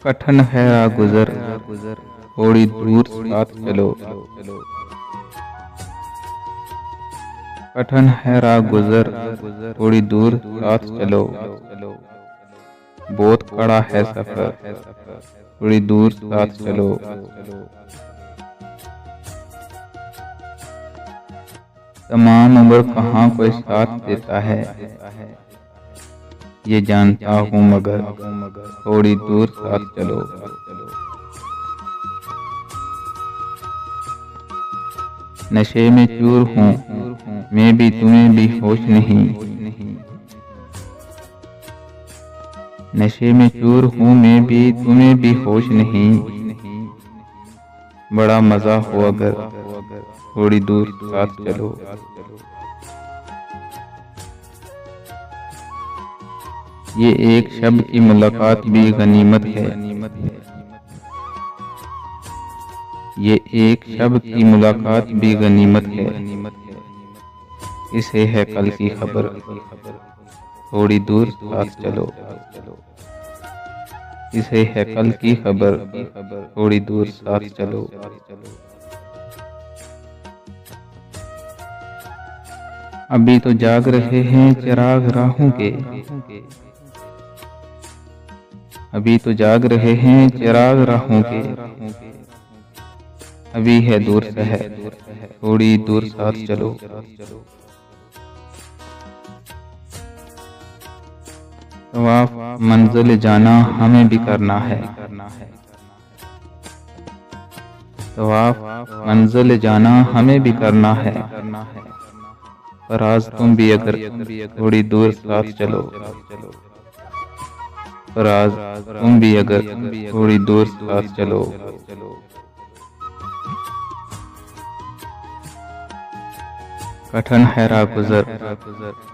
कठिन है राह गुजर, थोड़ी दूर साथ चलो। कठिन है राह गुजर, थोड़ी दूर साथ चलो। बहुत कड़ा है सफर, थोड़ी दूर साथ चलो। तमाम उम्र कहाँ कोई साथ देता है, ये जानता हूँ मगर थोड़ी दूर साथ चलो। नशे में चूर हूँ मैं भी, तुम्हें भी होश नहीं। नशे में चूर हूँ मैं भी, तुम्हें भी होश नहीं। बड़ा मजा हो अगर थोड़ी दूर साथ चलो। ये एक शब्द की मुलाकात भी गनीमत है, ये एक शब्द की मुलाकात भी गनीमत है। इसे है कल की खबर, थोड़ी दूर साथ चलो। इसे है कल की खबर, थोड़ी दूर साथ चलो। अभी तो जाग रहे हैं चिराग राहों के, अभी तो जाग रहे हैं चिराग राहों के। अभी है दूर शहर, थोड़ी दूर साथ चलो। तवाफ मंजिल जाना हमें भी करना है, तवाफ मंजिल जाना हमें भी करना है। पर आज तुम भी अगर थोड़ी दूर साथ चलो, पर आज तुम भी अगर थोड़ी दूर साथ चलो। कठिन है राह गुजर,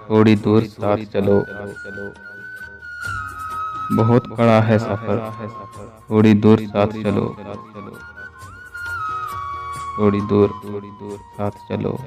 थोड़ी दूर साथ चलो। बहुत कड़ा है सफर, थोड़ी दूर साथ चलो। थोड़ी दूर साथ चलो।